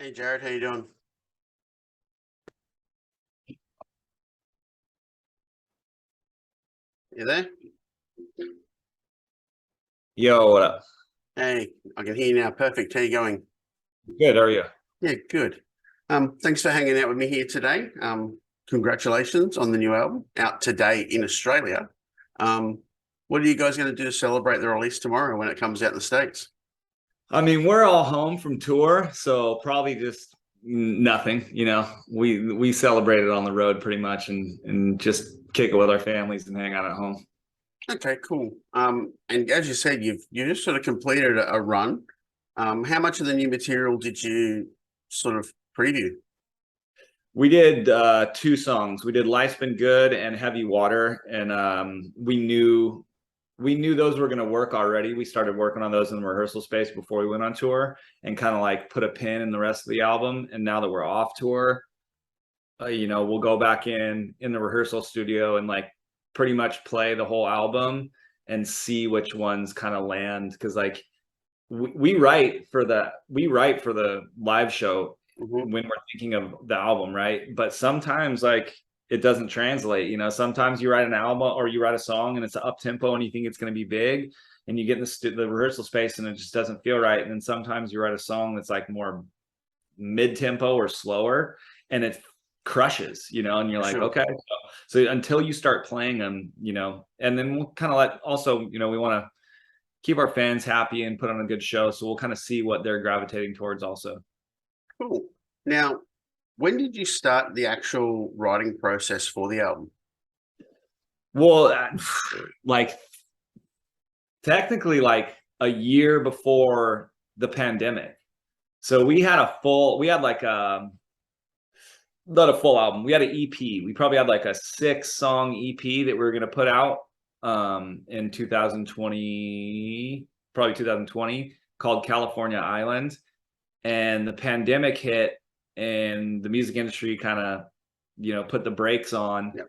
Hey Jared, how you doing? You there? Yo, what up? Hey, I can hear you now. Perfect. How you going? Good, how are you? Yeah, good. Thanks for hanging out with me here today. Congratulations on the new album out today in Australia. Um, what are you guys going to do to celebrate the release tomorrow when it comes out in the States? I mean, we're all home from tour, so probably just nothing, We celebrated on the road pretty much and just kick it with our families and hang out at home. Okay, cool. And as you said, you just sort of completed a run. How much of the new material did you sort of preview? We did two songs. We did Life's Been Good and Heavy Water, and we knew those were going to work already. We started working on those in the rehearsal space before we went on tour and kind of like put a pin in the rest of the album. And now that we're off tour, we'll go back in the rehearsal studio and like pretty much play the whole album and see which ones kind of land. Cause like we write for the live show Mm-hmm. when we're thinking of the album, right? But sometimes like it doesn't translate, sometimes you write an album or you write a song and it's up tempo and you think it's going to be big and you get in the rehearsal space and it just doesn't feel right. And then sometimes you write a song that's like more mid tempo or slower and it crushes, and you're like, Sure. okay. So until you start playing them, and then we'll kind of let also, we want to keep our fans happy and put on a good show. So we'll kind of see what they're gravitating towards also. Cool. Now, when did you start the actual writing process for the album? Well, like technically like a year before the pandemic. So we had like not a full album. We had an EP. We probably had like a 6-song EP that we were going to put out in 2020, probably 2020, called California Island. And the pandemic hit and the music industry kind of, put the brakes on. Yep.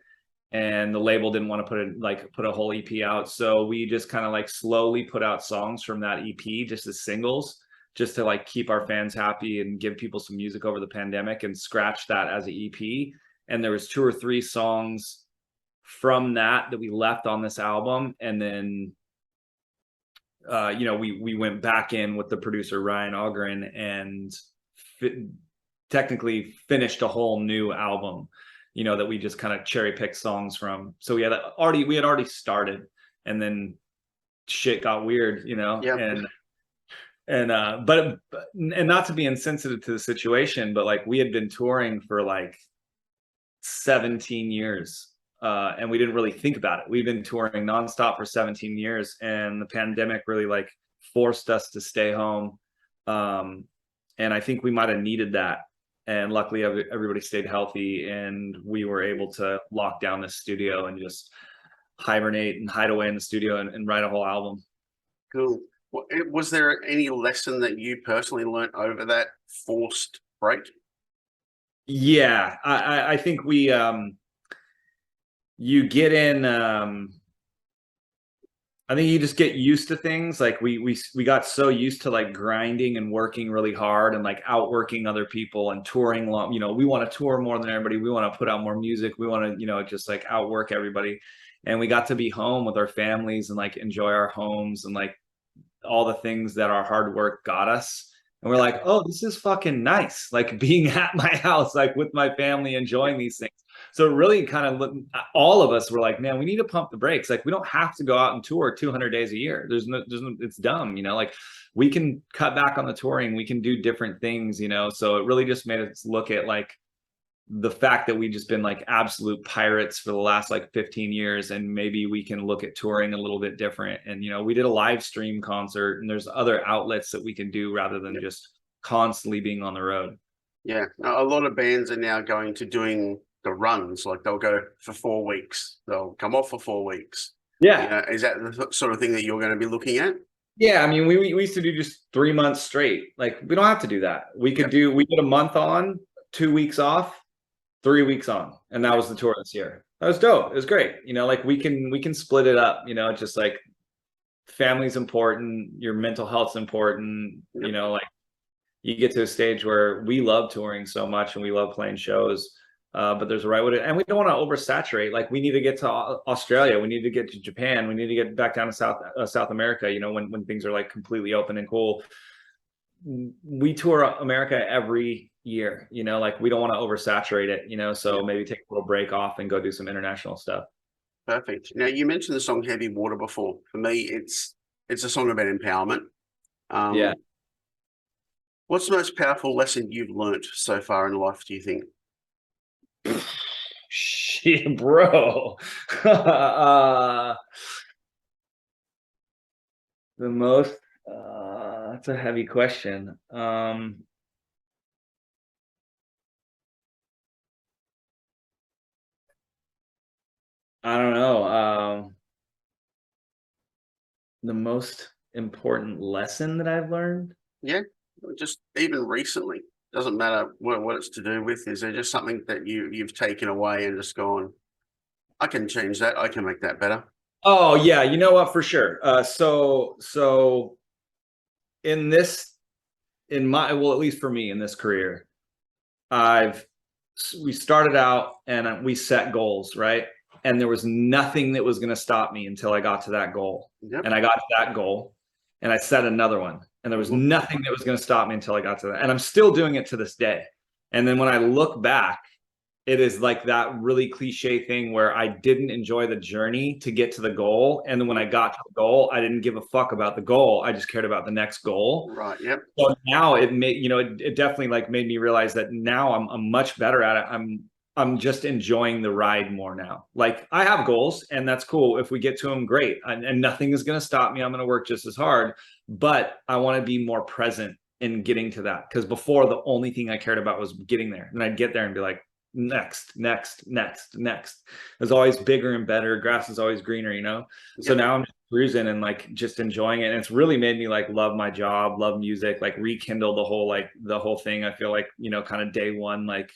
And the label didn't want to put a whole EP out. So we just kind of like slowly put out songs from that EP just as singles, just to like keep our fans happy and give people some music over the pandemic, and scratch that as an EP. And there was 2 or 3 songs from that we left on this album. And then we went back in with the producer Ryan Ogren and technically finished a whole new album, that we just kind of cherry picked songs from. So we had already started, and then shit got weird, Yep. but not to be insensitive to the situation, but like we had been touring for like 17 years. And we didn't really think about it. We've been touring nonstop for 17 years, and the pandemic really like forced us to stay home. And I think we might have needed that. And luckily, everybody stayed healthy, and we were able to lock down the studio and just hibernate and hide away in the studio and write a whole album. Cool. Was there any lesson that you personally learned over that forced break? Yeah, I think we you get in I think you just get used to things. Like we got so used to like grinding and working really hard and like outworking other people and touring long, we want to tour more than everybody. We want to put out more music. We want to, just like outwork everybody. And we got to be home with our families and like enjoy our homes and like all the things that our hard work got us. And we're like, oh, this is fucking nice. Like being at my house, like with my family, enjoying these things. So really kind of all of us were like, man, we need to pump the brakes. Like we don't have to go out and tour 200 days a year. There's no, it's dumb, like we can cut back on the touring. We can do different things, so it really just made us look at like the fact that we've just been like absolute pirates for the last like 15 years, and maybe we can look at touring a little bit different. And we did a live stream concert, and there's other outlets that we can do rather than just constantly being on the road. Yeah, a lot of bands are now going to doing the runs. Like they'll go for 4 weeks, they'll come off for 4 weeks. Yeah. Is that the sort of thing that you're going to be looking at? Yeah, I mean, we used to do just 3 months straight. Like we don't have to do that. We did a month on, 2 weeks off, 3 weeks on, and that was the tour this year. That was dope. It was great. Like we can split it up. Just like family's important, your mental health's important. Like you get to a stage where we love touring so much and we love playing shows, but there's a right way to, and we don't want to oversaturate. Like we need to get to Australia, we need to get to Japan, we need to get back down to South America, you know, when things are like completely open and cool. We tour America every year, you know, like we don't want to oversaturate it, you know, so maybe take a little break off and go do some international stuff. Perfect. Now you mentioned the song Heavy Water before. For me, it's a song about empowerment. Yeah. What's the most powerful lesson you've learned so far in life, do you think? Shit, bro. The most, that's a heavy question. I don't know. The most important lesson that I've learned. Yeah, just even recently. Doesn't matter what it's to do with. Is there just something that you've taken away and just gone, I can change that. I can make that better. Oh yeah, you know what, for sure. So in this, in my, well, at least for me in this career, we started out and we set goals, right? And there was nothing that was going to stop me until I got to that goal. Yep. And I got to that goal and I set another one. And there was nothing that was going to stop me until I got to that. And I'm still doing it to this day. And then when I look back, it is like that really cliche thing where I didn't enjoy the journey to get to the goal. And then when I got to the goal, I didn't give a fuck about the goal. I just cared about the next goal. Right. Yep. So now it made, you know, it definitely like made me realize that now I'm much better at it. I'm just enjoying the ride more now. Like I have goals and that's cool. If we get to them, great. And nothing is going to stop me. I'm going to work just as hard, but I want to be more present in getting to that. Because before the only thing I cared about was getting there. And I'd get there and be like, next. It was always bigger and better. Grass is always greener, you know? So now I'm just cruising and like just enjoying it. And it's really made me like love my job, love music, like rekindle the whole thing. I feel like, you know, kind of day one, like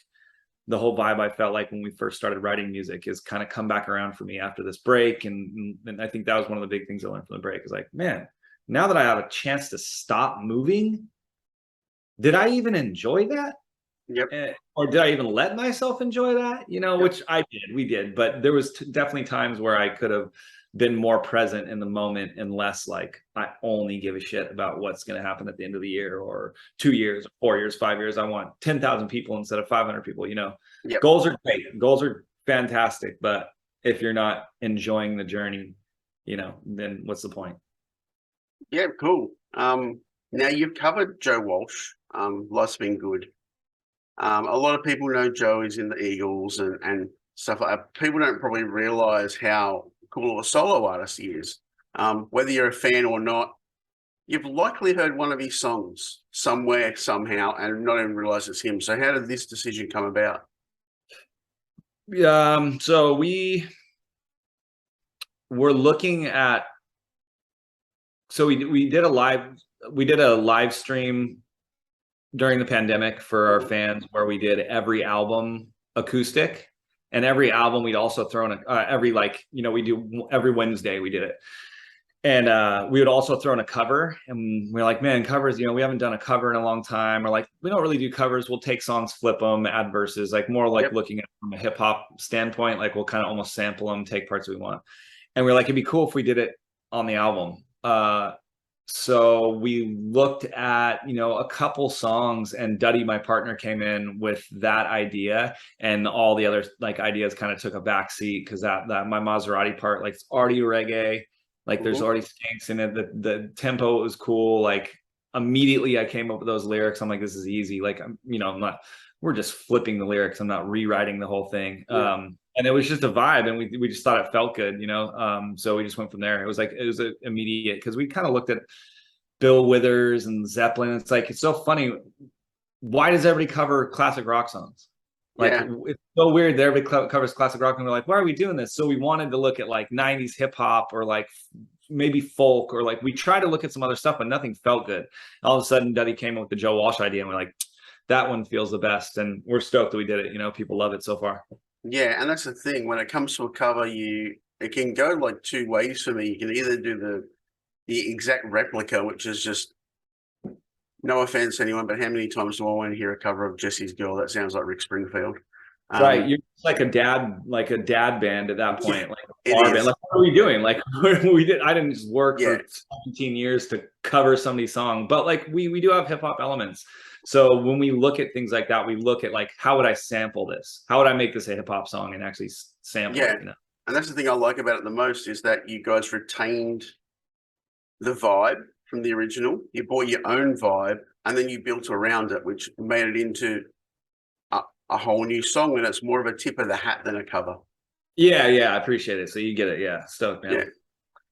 the whole vibe I felt like when we first started writing music is kind of come back around for me after this break. And I think that was one of the big things I learned from the break is like, man, now that I have a chance to stop moving, did I even enjoy that? Yep. Or did I even let myself enjoy that? You know, which I did, we did, but there was definitely times where I could have been more present in the moment and less like I only give a shit about what's going to happen at the end of the year or 2 years, 4 years, 5 years. I want 10,000 people instead of 500 people, you know. Goals are great. Goals are fantastic, but if you're not enjoying the journey, you know, then what's the point? Yeah, cool. Now you've covered Joe Walsh. Life's Been Good. A lot of people know Joe is in the Eagles and stuff like that. People don't probably realize how cool of a solo artist he is. Whether you're a fan or not, you've likely heard one of his songs somewhere, somehow, and not even realize it's him. So how did this decision come about? So we were looking at, so we did a live stream during the pandemic for our fans where we did every album acoustic, and every album we'd also throw in every, like, you know, we do every Wednesday we did it, and we would also throw in a cover, and we're like, man, covers, you know, we haven't done a cover in a long time, or like we don't really do covers. We'll take songs, flip them, add verses, like more like looking at it from a hip-hop standpoint, like we'll kind of almost sample them, take parts we want, and we're like, it'd be cool if we did it on the album. So we looked at, you know, a couple songs, and Duddy, my partner, came in with that idea, and all the other like ideas kind of took a back seat because that my Maserati part, like, it's already reggae, like there's already skanks in it. The tempo was cool. Like immediately I came up with those lyrics. I'm like, this is easy. Like, you know, we're just flipping the lyrics. I'm not rewriting the whole thing. And it was just a vibe, and we just thought it felt good, you know. So we just went from there. It was immediate because we kind of looked at Bill Withers and Zeppelin. It's like, it's so funny. Why does everybody cover classic rock songs? Like, it's so weird that everybody covers classic rock, and we're like, why are we doing this? So we wanted to look at like 90s hip hop, or like maybe folk, or like we tried to look at some other stuff, but nothing felt good. All of a sudden, Duddy came up with the Joe Walsh idea, and we're like, that one feels the best, and we're stoked that we did it. You know, people love it so far. Yeah, and that's the thing. When it comes to a cover, it can go like two ways for me. You can either do the exact replica, which is just no offense to anyone, but how many times do I want to hear a cover of Jesse's Girl that sounds like Rick Springfield? Right, you're like a dad band at that point, like a it bar is. band. Like, what are we doing? Like, I didn't just work Yeah. for 17 years to cover somebody's song, but like we do have hip hop elements. So when we look at things like that, we look at like, how would I sample this? How would I make this a hip hop song and actually sample Yeah. it? You know? And that's the thing I like about it the most is that you guys retained the vibe from the original. You brought your own vibe and then you built around it, which made it into a whole new song. And it's more of a tip of the hat than a cover. Yeah, yeah, I appreciate it. So you get it. Yeah, stoked, man.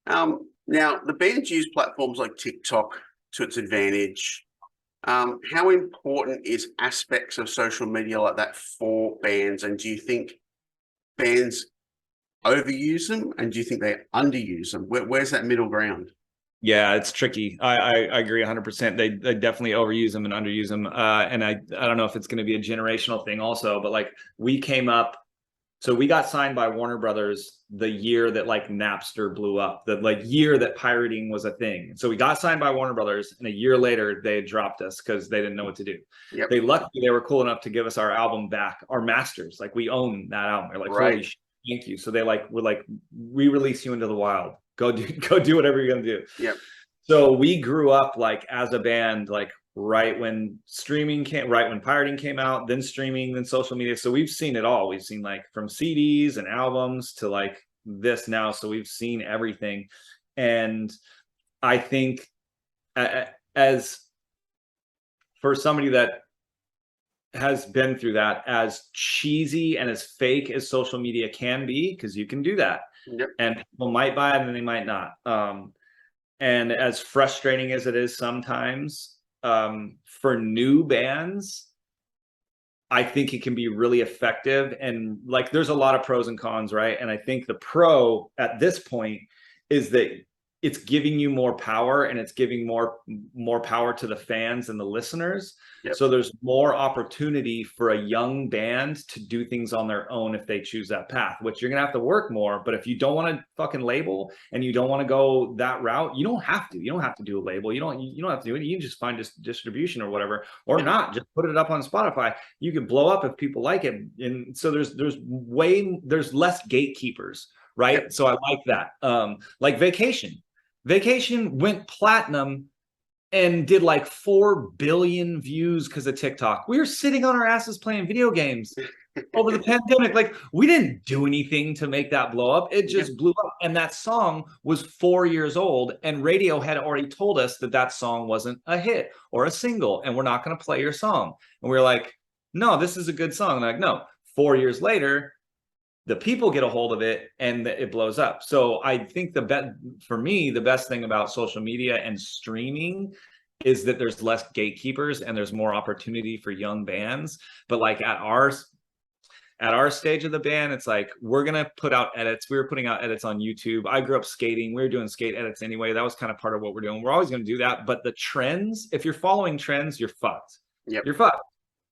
Yeah. Now the bands use platforms like TikTok to its advantage. How important is aspects of social media like that for bands? And do you think bands overuse them, and do you think they underuse them? Where's that middle ground? Yeah, it's tricky. I agree 100%. They definitely overuse them and underuse them. And I don't know if it's going to be a generational thing also, but like we came up, so we got signed by Warner Brothers the year that like Napster blew up, the like year that pirating was a thing. So we got signed by Warner Brothers, and a year later they had dropped us because they didn't know what to do. Yep. They were cool enough to give us our album back, our masters. Like we own that album. They're like, holy shit, thank you. So they like were like, we release you into the wild. Go do whatever you're gonna do. Yep. So we grew up like as a band, like right when pirating came out, then streaming, then social media. So we've seen it all. We've seen like from CDs and albums to like this now. So we've seen everything. And I think as for somebody that has been through that, as cheesy and as fake as social media can be, because you can do that. Yep. And people might buy it and they might not. And as frustrating as it is sometimes, for new bands, I think it can be really effective. And like, there's a lot of pros and cons, right? And I think the pro at this point is that it's giving you more power, and it's giving more power to the fans and the listeners. Yep. So there's more opportunity for a young band to do things on their own if they choose that path, which you're gonna have to work more. But if you don't want to fucking label and you don't want to go that route, you don't have to. You don't have to do a label. You don't have to do it. You can just find distribution or whatever, or not. Just put it up on Spotify. You can blow up if people like it. And so there's less gatekeepers, right? Yep. So I like that. Like Vacation went platinum and did like 4 billion views because of TikTok. We were sitting on our asses playing video games over the pandemic. Like, we didn't do anything to make that blow up. It just blew up. And that song was 4 years old, and radio had already told us that that song wasn't a hit or a single, and we're not going to play your song. And we were like, no, this is a good song. And they're like, no. 4 years later, the people get a hold of it and it blows up. So I think for me, the best thing about social media and streaming is that there's less gatekeepers and there's more opportunity for young bands. But like at our stage of the band, it's like, we're gonna put out edits. We were putting out edits on YouTube. I grew up skating. We were doing skate edits anyway. That was kind of part of what we're doing. We're always gonna do that. But the trends, if you're following trends, you're fucked. Yep. You're fucked.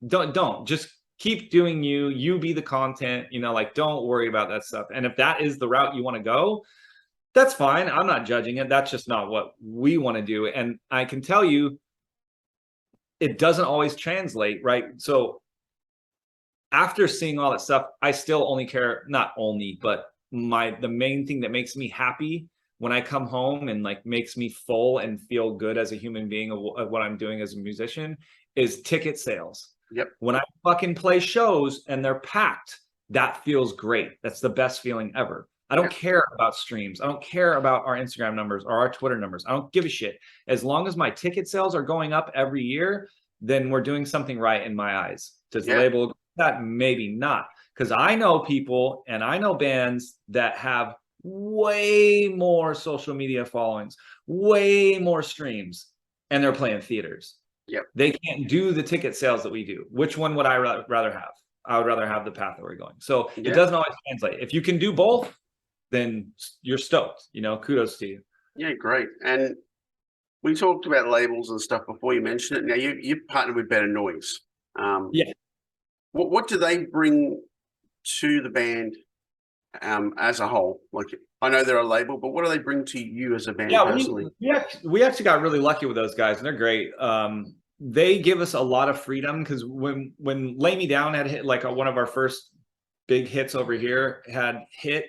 Don't just keep doing you be the content, like, don't worry about that stuff. And if that is the route you want to go, that's fine. I'm not judging it. That's just not what we want to do. And I can tell you, it doesn't always translate, right? So after seeing all that stuff, I still only care, not only, but the main thing that makes me happy when I come home and like makes me full and feel good as a human being of what I'm doing as a musician is ticket sales. Yep. When I fucking play shows and they're packed, that feels great. That's the best feeling ever. I don't care about streams. I don't care about our Instagram numbers or our Twitter numbers. I don't give a shit. As long as my ticket sales are going up every year, then we're doing something right in my eyes. Does the label agree with that? Maybe not. Because I know people and I know bands that have way more social media followings, way more streams, and they're playing theaters. Yep. They can't do the ticket sales that we do. Which one would I rather have? I would rather have the path that we're going. So it doesn't always translate. If you can do both, then you're stoked. Kudos to you. Yeah, great. And we talked about labels and stuff before you mentioned it. Now you partnered with Better Noise. What do they bring to the band as a whole? Like, I know they're a label, but what do they bring to you as a band personally? We actually got really lucky with those guys, and they're great. they give us a lot of freedom, because when Lay Me Down had hit, like one of our first big hits over here had hit,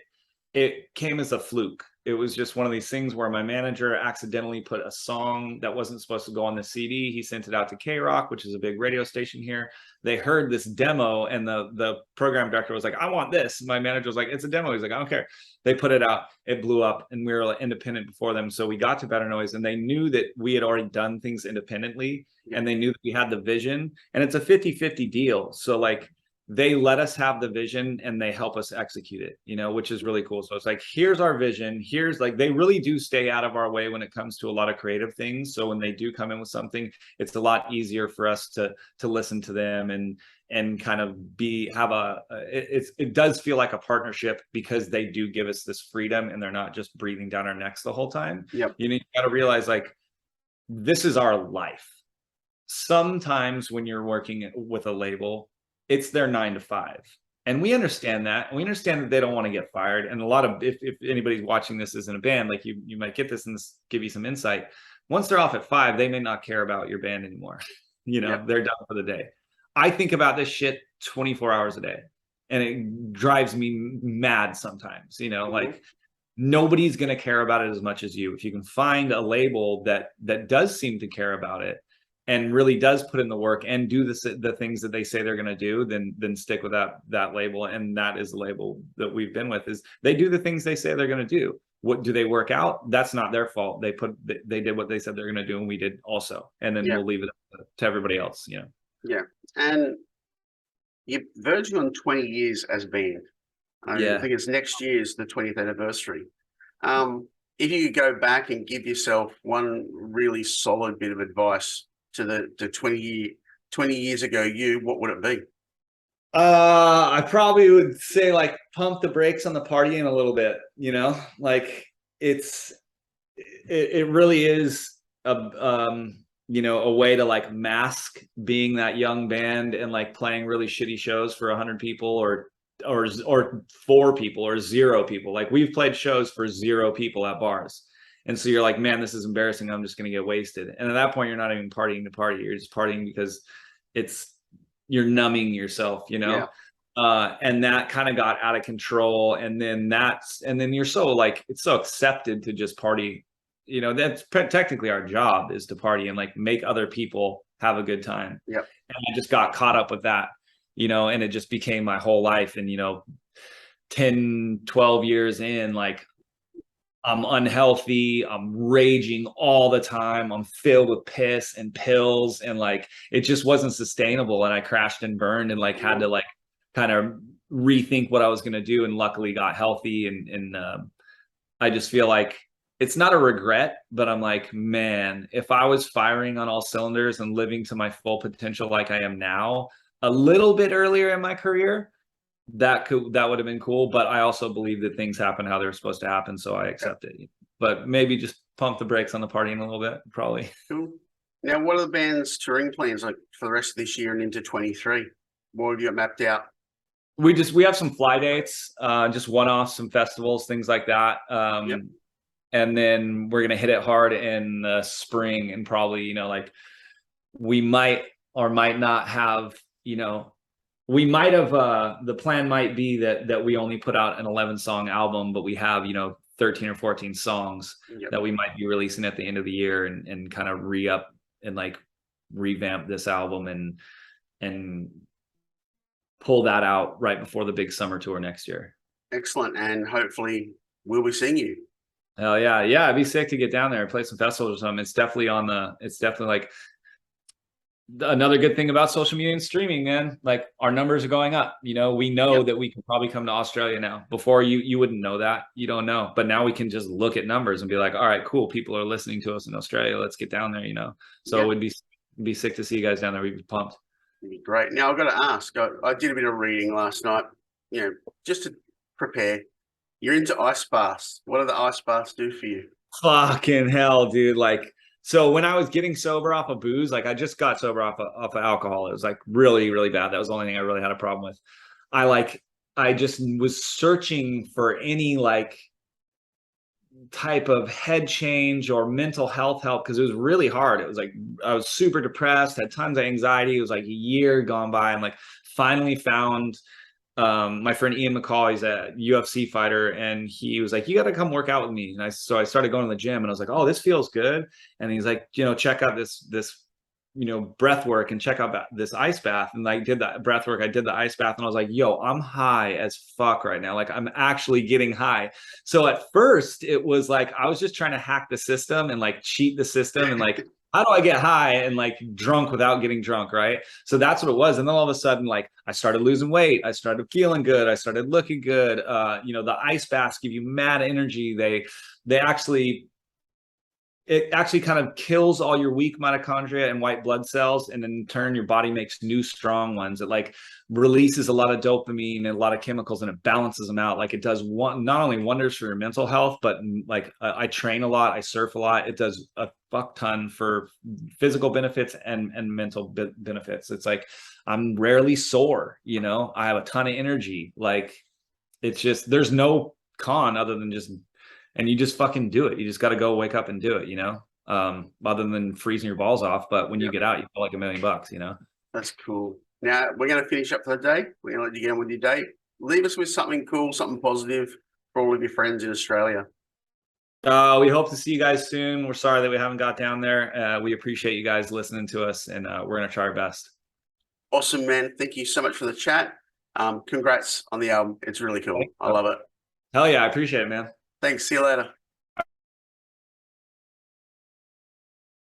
it came as a fluke. It was just one of these things where my manager accidentally put a song that wasn't supposed to go on the CD. He sent it out to K-Rock, which is a big radio station here. They heard this demo, and the program director was like, I want this. My manager was like, it's a demo. He's like, I don't care. They put it out. It blew up, and we were like independent before them. So we got to Better Noise, and they knew that we had already done things independently, and they knew that we had the vision. And it's a 50-50 deal. So like, they let us have the vision and they help us execute it, you know, which is really cool. So it's like, here's our vision. Here's like, they really do stay out of our way when it comes to a lot of creative things. So when they do come in with something, it's a lot easier for us to listen to them and kind of it does feel like a partnership, because they do give us this freedom and they're not just breathing down our necks the whole time. Yep. You got to realize, like, this is our life. Sometimes when you're working with a label, it's their 9 to 5. And we understand that. And we understand that they don't want to get fired. And a lot of, if anybody's watching this is in a band, like you might get this and this give you some insight. Once they're off at 5, they may not care about your band anymore. You know, they're done for the day. I think about this shit 24 hours a day, and it drives me mad sometimes, you know, like, nobody's going to care about it as much as you. If you can find a label that does seem to care about it, and really does put in the work and do the things that they say they're going to do, then stick with that label. And that is the label that we've been with, is they do the things they say they're going to do. What do they work out? That's not their fault. They did what they said they're going to do, and we did also. And then we'll leave it up to everybody else, you know? Yeah. And you're verging on 20 years as a band. I think it's next year's the 20th anniversary. If you could go back and give yourself one really solid bit of advice to the 20 years ago what would it be? I probably would say, like, pump the brakes on the partying a little bit, you know, like it really is you know, a way to like mask being that young band and like playing really shitty shows for 100 people or 4 people or 0 people. Like, we've played shows for 0 people at bars. And so you're like, man, this is embarrassing. I'm just going to get wasted. And at that point, you're not even partying to party. You're just partying because you're numbing yourself, you know? And that kind of got out of control. And then you're so like, it's so accepted to just party. You know, that's technically our job, is to party and like make other people have a good time. Yep. And I just got caught up with that, you know, and it just became my whole life. And, you know, 10, 12 years in, like, I'm unhealthy, I'm raging all the time, I'm filled with piss and pills, and like, it just wasn't sustainable. And I crashed and burned and like had to like kind of rethink what I was going to do, and luckily got healthy. And I just feel like it's not a regret, but I'm like, man, if I was firing on all cylinders and living to my full potential like I am now, a little bit earlier in my career, that would have been cool. But I also believe that things happen how they're supposed to happen, so I accept it. But maybe just pump the brakes on the partying a little bit, probably. Cool. Now, what are the band's touring plans like for the rest of this year and into 23? What have you got mapped out? We have some fly dates, just one-offs, some festivals, things like that. And then we're gonna hit it hard in the spring, and probably, you know, like, we might or might not have, you know, we might have, the plan might be that we only put out an 11-song album, but we have, you know, 13 or 14 songs that we might be releasing at the end of the year, and kind of re-up and like revamp this album and pull that out right before the big summer tour next year. Excellent. And hopefully we'll be seeing you. Hell yeah. Yeah, it'd be sick to get down there and play some festivals or something. It's definitely like, another good thing about social media and streaming, man. Like, our numbers are going up. You know, we know that we can probably come to Australia now. Before, you wouldn't know that. You don't know. But now we can just look at numbers and be like, all right, cool, people are listening to us in Australia. Let's get down there, you know. So it would be sick to see you guys down there. We'd be pumped. It'd be great. Now, I've got to ask, I did a bit of reading last night, you know, just to prepare. You're into ice baths. What do the ice baths do for you? Fucking hell, dude. Like, so when I was getting sober off of booze, like, I just got sober off of alcohol. It was like really, really bad. That was the only thing I really had a problem with. I just was searching for any like type of head change or mental health help, because it was really hard. It was like I was super depressed, had tons of anxiety. It was like a year gone by, and like finally found my friend Ian McCall. He's a UFC fighter, and he was like, you got to come work out with me. And so I started going to the gym, and I was like, oh, this feels good. And he's like, check out this breath work, and check out this ice bath. And I did that breath work, I did the ice bath, and I was like, yo, I'm high as fuck right now. Like, I'm actually getting high. So at first it was like I was just trying to hack the system and like cheat the system, and like, how do I get high and like drunk without getting drunk, right? So that's what it was. And then all of a sudden, like, I started losing weight, I started feeling good, I started looking good. The ice baths give you mad energy. They actually, it actually kind of kills all your weak mitochondria and white blood cells, and in turn your body makes new strong ones. It like releases a lot of dopamine and a lot of chemicals, and it balances them out. Like, it does not only wonders for your mental health, but like I train a lot, I surf a lot. It does a fuck ton for physical benefits and mental benefits. It's like I'm rarely sore, I have a ton of energy. Like, it's just, there's no con other than just, and you just fucking do it. You just got to go wake up and do it, other than freezing your balls off. But when you get out, you feel like $1 million. That's cool. Now we're going to finish up for the day. We're going to let you get on with your day. Leave us with something cool, something positive for all of your friends in Australia. We hope to see you guys soon. We're sorry that we haven't got down there. We appreciate you guys listening to us, and we're going to try our best. Awesome, man. Thank you so much for the chat. Congrats on the album. It's really cool. I love it. Hell yeah. I appreciate it, man. Thanks. See you later.